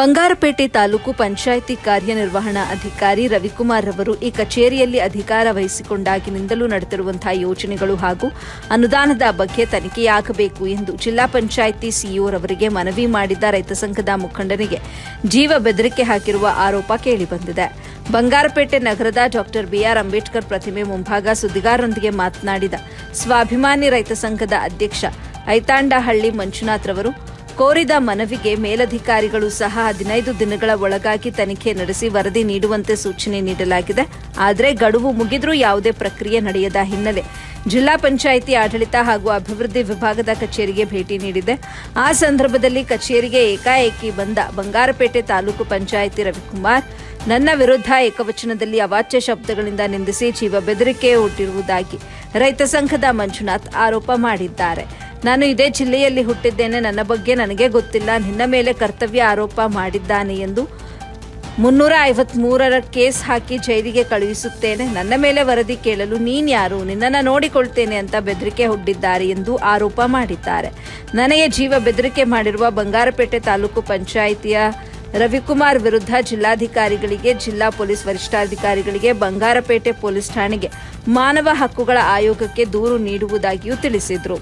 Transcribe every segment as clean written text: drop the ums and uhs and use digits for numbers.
ಬಂಗಾರಪೇಟೆ ತಾಲೂಕು ಪಂಚಾಯಿತಿ ಕಾರ್ಯನಿರ್ವಹಣಾ ಅಧಿಕಾರಿ ರವಿಕುಮಾರ್ ಅವರು ಈ ಕಚೇರಿಯಲ್ಲಿ ಅಧಿಕಾರ ವಹಿಸಿಕೊಂಡಾಗಿನಿಂದಲೂ ನಡೆದಿರುವಂತಹ ಯೋಜನೆಗಳು ಹಾಗೂ ಅನುದಾನದ ಬಗ್ಗೆ ತನಿಖೆಯಾಗಬೇಕು ಎಂದು ಜಿಲ್ಲಾ ಪಂಚಾಯಿತಿ ಸಿಇಒ ರವರಿಗೆ ಮನವಿ ಮಾಡಿದ್ದ ರೈತ ಸಂಘದ ಮುಖಂಡನಿಗೆ ಜೀವ ಬೆದರಿಕೆ ಹಾಕಿರುವ ಆರೋಪ ಕೇಳಿಬಂದಿದೆ. ಬಂಗಾರಪೇಟೆ ನಗರದ ಡಾಕ್ಟರ್ ಬಿಆರ್ ಅಂಬೇಡ್ಕರ್ ಪ್ರತಿಮೆ ಮುಂಭಾಗ ಸುದ್ದಿಗಾರರೊಂದಿಗೆ ಮಾತನಾಡಿದ ಸ್ವಾಭಿಮಾನಿ ರೈತ ಸಂಘದ ಅಧ್ಯಕ್ಷ ಐತಾಂಡಹಳ್ಳಿ ಮಂಜುನಾಥ್ ರವರು ಕೋರಿದ ಮನವಿಗೆ ಮೇಲಧಿಕಾರಿಗಳು ಸಹ 15 ದಿನಗಳ ಒಳಗಾಗಿ ತನಿಖೆ ನಡೆಸಿ ವರದಿ ನೀಡುವಂತೆ ಸೂಚನೆ ನೀಡಲಾಗಿದೆ. ಆದರೆ ಗಡುವು ಮುಗಿದರೂ ಯಾವುದೇ ಪ್ರಕ್ರಿಯೆ ನಡೆಯದ ಹಿನ್ನೆಲೆ ಜಿಲ್ಲಾ ಪಂಚಾಯಿತಿ ಆಡಳಿತ ಹಾಗೂ ಅಭಿವೃದ್ಧಿ ವಿಭಾಗದ ಕಚೇರಿಗೆ ಭೇಟಿ ನೀಡಿದೆ. ಆ ಸಂದರ್ಭದಲ್ಲಿ ಕಚೇರಿಗೆ ಏಕಾಏಕಿ ಬಂದ ಬಂಗಾರಪೇಟೆ ತಾಲೂಕು ಪಂಚಾಯಿತಿ ರವಿಕುಮಾರ್ ನನ್ನ ವಿರುದ್ಧ ಏಕವಚನದಲ್ಲಿ ಅವಾಚ್ಯ ಶಬ್ದಗಳಿಂದ ನಿಂದಿಸಿ ಜೀವ ಬೆದರಿಕೆ ಒಡ್ಡಿರುವುದಾಗಿ ರೈತ ಸಂಘದ ಮಂಜುನಾಥ್ ಆರೋಪ ಮಾಡಿದ್ದಾರೆ. ನಾನು ಇದೇ ಜಿಲ್ಲೆಯಲ್ಲಿ ಹುಟ್ಟಿದ್ದೇನೆ, ನನ್ನ ಬಗ್ಗೆ ನನಗೆ ಗೊತ್ತಿಲ್ಲ, ನಿನ್ನ ಮೇಲೆ ಕರ್ತವ್ಯ ಆರೋಪ ಮಾಡಿದ್ದಾನೆ ಎಂದು 353ರ ಕೇಸ್ ಹಾಕಿ ಜೈಲಿಗೆ ಕಳುಹಿಸುತ್ತೇನೆ, ನನ್ನ ಮೇಲೆ ವರದಿ ಕೇಳಲು ನೀನ್ಯಾರು, ನಿನ್ನನ್ನು ನೋಡಿಕೊಳ್ತೇನೆ ಅಂತ ಬೆದರಿಕೆ ಒಡ್ಡಿದ್ದಾರೆ ಎಂದು ಆರೋಪ ಮಾಡಿದ್ದಾರೆ. ನನಗೆ ಜೀವ ಬೆದರಿಕೆ ಮಾಡಿರುವ ಬಂಗಾರಪೇಟೆ ತಾಲೂಕು ಪಂಚಾಯಿತಿಯ ರವಿಕುಮಾರ್ ವಿರುದ್ಧ ಜಿಲ್ಲಾಧಿಕಾರಿಗಳಿಗೆ, ಜಿಲ್ಲಾ ಪೊಲೀಸ್ ವರಿಷ್ಠಾಧಿಕಾರಿಗಳಿಗೆ, ಬಂಗಾರಪೇಟೆ ಪೊಲೀಸ್ ಠಾಣೆಗೆ, ಮಾನವ ಹಕ್ಕುಗಳ ಆಯೋಗಕ್ಕೆ ದೂರು ನೀಡುವುದಾಗಿಯೂ ತಿಳಿಸಿದರು.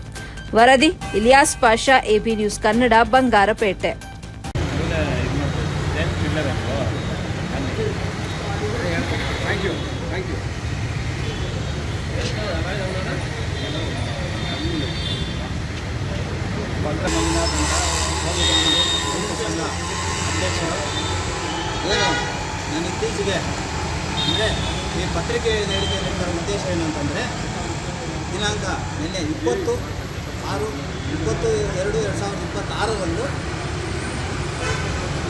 ವರದಿ ಇಲಿಯಾಸ್ ಪಾಷಾ, ಎಬಿ ನ್ಯೂಸ್ ಕನ್ನಡ, ಬಂಗಾರಪೇಟೆ. ನಾನು ಇತ್ತೀಚೆಗೆ ಅಂದರೆ ಈ ಪತ್ರಿಕೆ ನೀಡಿದ ಉದ್ದೇಶ ಏನಂತಂದರೆ ದಿನಾಂಕ ನಿನ್ನೆ 20/6/2026ರಂದು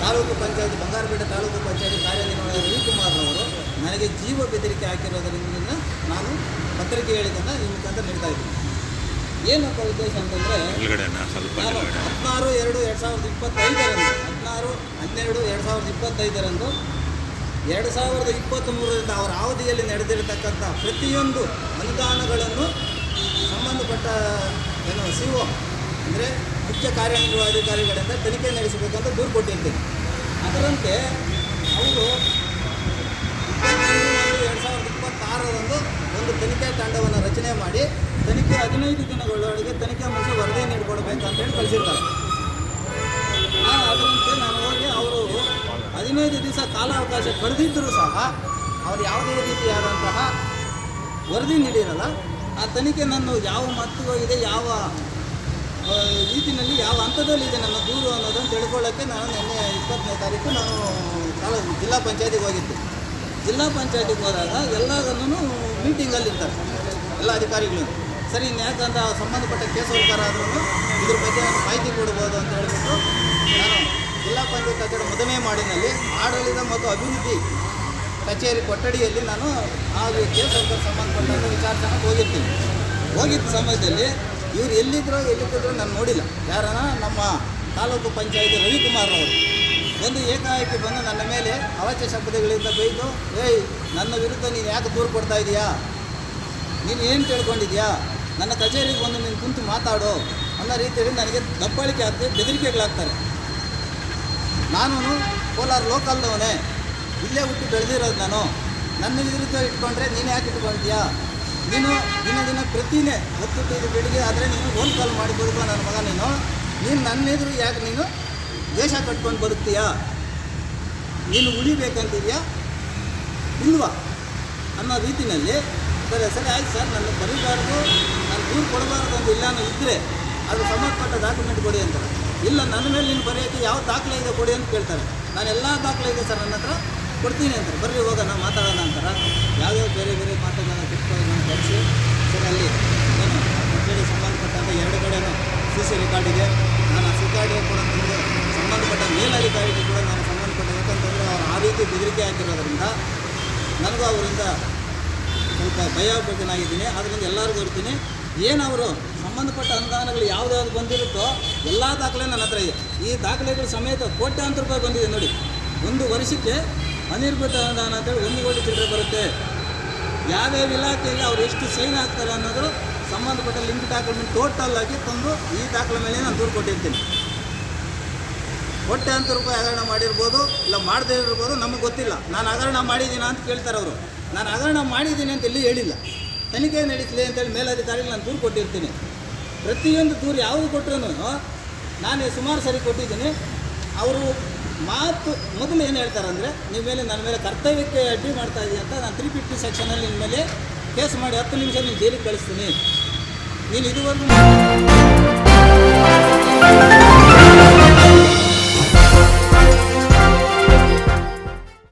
ತಾಲೂಕು ಪಂಚಾಯತಿ ಬಂಗಾರಪೇಟೆ ತಾಲೂಕು ಪಂಚಾಯತಿ ಕಾರ್ಯನಿರ್ವಹಣಾ ರವಿಕುಮಾರ್ ಅವರು ನನಗೆ ಜೀವ ಬೆದರಿಕೆ ಹಾಕಿರೋದರಿಂದ ನಾನು ಪತ್ರಿಕೆ ಹೇಳಿದ್ದನ್ನು ಈ ಮುಖಾಂತರ ನೀಡ್ತಾ ಇದ್ದೀನಿ. ಏನಪ್ಪ ಉದ್ದೇಶ ಅಂತಂದರೆ ನಾನು 16/2/2025ರಂದು 2023ರಿಂದ ಅವರ ಅವಧಿಯಲ್ಲಿ ನಡೆದಿರತಕ್ಕಂಥ ಪ್ರತಿಯೊಂದು ಅನುದಾನಗಳನ್ನು ಸಂಬಂಧಪಟ್ಟ ಸಿಒ ಅಂದರೆ ಮುಖ್ಯ ಕಾರ್ಯನಿರ್ವಹಣಾಧಿಕಾರಿಗಳಿಂದ ತನಿಖೆ ನಡೆಸಬೇಕಂತ ದೂರು ಕೊಟ್ಟಿರ್ತೀನಿ. ಅದರಂತೆ ಅವರು 2026ರಂದು ಒಂದು ತನಿಖೆ ತಂಡವನ್ನು ರಚನೆ ಮಾಡಿ ತನಿಖೆ 15 ದಿನಗಳೊಳಗೆ ತನಿಖೆ ಮುಗಿಸಿ ವರದಿ ನೀಡಿಕೊಡ್ಬೇಕಂತೇಳಿ ಕಳಿಸಿರ್ತಾರೆ. ಅದರಂತೆ ನಾನು ಹೋಗಿ ಅವರು 15 ದಿವಸ ಕಾಲಾವಕಾಶ ಪಡೆದಿದ್ದರೂ ಸಹ ಅವರು ಯಾವುದೇ ರೀತಿಯಾದಂತಹ ವರದಿ ನೀಡಿರಲ್ಲ. ಆ ತನಿಖೆ ನಾನು ಯಾವ ಮಟ್ಟಿಗೆ ಇದೆ, ಯಾವ ರೀತಿಯಲ್ಲಿ ಯಾವ ಹಂತದಲ್ಲಿದೆ ನನ್ನ ದೂರು ಅನ್ನೋದನ್ನು ತಿಳ್ಕೊಳ್ಳೋಕ್ಕೆ ನಾನು ನಿನ್ನೆ 20ನೇ ತಾರೀಕು ನಾನು ಜಿಲ್ಲಾ ಪಂಚಾಯತಿಗೆ ಹೋಗಿದ್ದೆ. ಜಿಲ್ಲಾ ಪಂಚಾಯತಿಗೆ ಹೋದಾಗ ಎಲ್ಲದನ್ನು ಮೀಟಿಂಗಲ್ಲಿರ್ತಾರೆ ಎಲ್ಲ ಅಧಿಕಾರಿಗಳು. ಸರಿ, ಯಾಕಂತ ಸಂಬಂಧಪಟ್ಟ ಕೇಸ್ ವರ್ಕರ್ ಆದ್ರೂ ಇದ್ರ ಬಗ್ಗೆ ನಾನು ಮಾಹಿತಿ ಕೊಡ್ಬೋದು ಅಂತ ಹೇಳಿಬಿಟ್ಟು ನಾನು ಜಿಲ್ಲಾ ಪಂಚಾಯತ್ ಕಚೇರಿ ಮೊದಲನೇ ಮಾಡಿನಲ್ಲಿ ಆಡಳಿತ ಮತ್ತು ಅಭಿವೃದ್ಧಿ ಕಚೇರಿ ಕೊಠಡಿಯಲ್ಲಿ ನಾನು ಆ ಕೇಸ್ ವರ್ಕರ್ ಸಂಬಂಧಪಟ್ಟಂಥ ವಿಚಾರಿಸೋಣ ಹೋಗಿದ್ದ ಸಮಯದಲ್ಲಿ ಇವರು ಎಲ್ಲಿದ್ದರೂ ನಾನು ನೋಡಿಲ್ಲ. ಯಾರನ ನಮ್ಮ ತಾಲೂಕು ಪಂಚಾಯತಿ ರವಿಕುಮಾರ್ ಅವರು ಒಂದು ಏಕಾಏಕಿ ಬಂದು ನನ್ನ ಮೇಲೆ ಅವಾಚ್ಯ ಶಬ್ದಗಳಿಂದ ಬೈದು, ನನ್ನ ವಿರುದ್ಧ ನೀನು ಯಾಕೆ ದೂರು ಕೊಡ್ತಾ ಇದೆಯಾ, ನೀನು ಏನು ತಿಳ್ಕೊಂಡಿದ್ಯಾ, ನನ್ನ ಕಚೇರಿಗೆ ಬಂದು ನೀನು ಕುಂತು ಮಾತಾಡೋ ಅನ್ನೋ ರೀತಿಯಲ್ಲಿ ನನಗೆ ದಬ್ಬಾಳಿಕೆ ಆಗ್ತದೆ, ಬೆದರಿಕೆಗಳಾಗ್ತಾರೆ. ನಾನು ಕೋಲಾರ ಲೋಕಲ್ನವನೇ, ಇಲ್ಲೇ ಹುಟ್ಟು ಬೆಳೆದಿರೋದು ನಾನು. ನನ್ನ ವಿರುದ್ಧ ಇಟ್ಕೊಂಡ್ರೆ ನೀನು ಯಾಕೆ ಇಟ್ಕೊಳ್ತೀಯಾ, ನೀನು ದಿನ ಪ್ರತಿನೇ ಹೊತ್ತು ಬೆಳಿಗ್ಗೆ ಆದರೆ ನೀನು ಫೋನ್ ಕಾಲ್ ಮಾಡಿ ಬದುಕೋ ನನ್ನ ಮಗ, ನೀನು ನನ್ನ ಎದುರು ಯಾಕೆ ನೀನು ದೇಶ ಕಟ್ಕೊಂಡು ಬದುಕ್ತೀಯಾ, ನೀನು ಉಳಿಬೇಕಂತಿದೆಯಾ ಇಲ್ವಾ ಅನ್ನೋ ರೀತಿಯಲ್ಲಿ ಸರಿ ಆಯ್ತು ಸರ್, ನನ್ನ ಬರೀಬಾರ್ದು, ನಾನು ದೂರು ಕೊಡಬಾರ್ದು ಅಂತ ಇಲ್ಲಾನು ಇದ್ದರೆ ಅದು ಸಂಬಂಧಪಟ್ಟ ಡಾಕ್ಯುಮೆಂಟ್ ಕೊಡಿ ಅಂತಾರೆ. ಇಲ್ಲ, ನನ್ನ ಮೇಲೆ ನೀನು ಬರೆಯೋಕ್ಕೆ ಯಾವ ದಾಖಲೆ ಇದೆ ಕೊಡಿ ಅಂತ ಕೇಳ್ತಾರೆ. ನಾನು ಎಲ್ಲ ದಾಖಲೆ ಇದೆ ಸರ್ ನನ್ನ ಹತ್ರ, ಕೊಡ್ತೀನಿ ಅಂತಾರೆ. ಬರ್ರಿ ಹೋಗೋಣ ಮಾತಾಡೋಣ ಅಂತಾರೆ. ಯಾವುದೋ ಬೇರೆ ಮಾತುಗಳನ್ನ ಕಿತ್ಕೊಂಡು ಕಳಿಸಿ ಸರ್ ಅಲ್ಲಿ ಏನು ಅಂತೇಳಿ ಸಂಬಂಧಪಟ್ಟಂಥ 2 ಕಡೆಯೂ CC ರೆಕಾರ್ಡ್ ಇದೆ. ನಾನು ಆ ರೆಕಾರ್ಡ್ ಕೂಡ ತಂದು ಸಂಬಂಧಪಟ್ಟ ಮೇಲಧಿಕಾರಿಗೆ ಕೂಡ ನಾನು ಸಂಬಂಧಪಟ್ಟ, ಯಾಕಂತಂದರೆ ಅವರು ಆ ರೀತಿ ಬೆದರಿಕೆ ಹಾಕಿರೋದ್ರಿಂದ ನನಗೂ ಅವರಿಂದ ಸ್ವಲ್ಪ ಭಯಭೀತನಾಗಿದ್ದೀನಿ. ಅದರಿಂದ ಎಲ್ಲರಿಗೂ ಇರ್ತೀನಿ. ಏನು ಅವರು ಸಂಬಂಧಪಟ್ಟ ಅನುದಾನಗಳು ಯಾವುದ್ಯಾವುದು ಬಂದಿರುತ್ತೋ ಎಲ್ಲ ದಾಖಲೆ ನನ್ನ ಹತ್ರ ಇದೆ. ಈ ದಾಖಲೆಗಳು ಸಮೇತ ಕೋಟ್ಯಾಂತರ ರೂಪಾಯಿ ಬಂದಿದೆ ನೋಡಿ. ಒಂದು ವರ್ಷಕ್ಕೆ ಅನಿರ್ಮಿತ ಅನುದಾನ ಅಂತೇಳಿ 1 ಕೋಟಿ ಚಿಲ್ಲರೆ ಬರುತ್ತೆ. ಯಾವ್ಯಾವ ಇಲಾಖೆಯಲ್ಲಿ ಅವ್ರು ಎಷ್ಟು ಸೈನ್ ಹಾಕ್ತಾರೆ ಅನ್ನೋದು ಸಂಬಂಧಪಟ್ಟ ಲಿಂಕ್ ಡಾಕ್ಯುಮೆಂಟ್ ಟೋಟಲ್ ಆಗಿ ತಂದು ಈ ದಾಖಲೆ ಮೇಲೆ ನಾನು ದೂರು ಕೊಟ್ಟಿರ್ತೀನಿ. ಕೋಟ್ಯಾಂತರ ರೂಪಾಯಿ ಹಗರಣ ಮಾಡಿರ್ಬೋದು, ಇಲ್ಲ ಮಾಡದೇ ಇರ್ಬೋದು, ನಮಗೆ ಗೊತ್ತಿಲ್ಲ. ನಾನು ಹಗರಣ ಮಾಡಿದ್ದೀನ ಅಂತ ಕೇಳ್ತಾರೆ ಅವರು. ನಾನು ಹಗರಣ ಮಾಡಿದ್ದೀನಿ ಅಂತ ಎಲ್ಲಿ ಹೇಳಿಲ್ಲ. ತನಿಖೆ ನಡೆಸಲಿ ಅಂತೇಳಿ ಮೇಲಧಿಕಾರಿಗಳು ನಾನು ದೂರು ಕೊಟ್ಟಿರ್ತೀನಿ. ಪ್ರತಿಯೊಂದು ದೂರು ಯಾವುದು ಕೊಟ್ಟರು ನಾನು ಸುಮಾರು ಸರಿ ಕೊಟ್ಟಿದ್ದೀನಿ. ಅವರು ಮಾತು ಮೊದಲು ಏನು ಹೇಳ್ತಾರಂದರೆ, ನಿಮ್ಮ ಮೇಲೆ ನನ್ನ ಮೇಲೆ ಕರ್ತವ್ಯಕ್ಕೆ ಅಡ್ಡಿ ಮಾಡ್ತಾ ಇದೀಯ ಅಂತ ನಾನು 350 ಸೆಕ್ಷನಲ್ಲಿ ನಿಮ್ಮ ಮೇಲೆ ಕೇಸ್ ಮಾಡಿ 10 ನಿಮಿಷ ನೀನು ಜೈಲಿಗೆ ಕಳಿಸ್ತೀನಿ. ನೀನು ಇದುವರೆಗೂ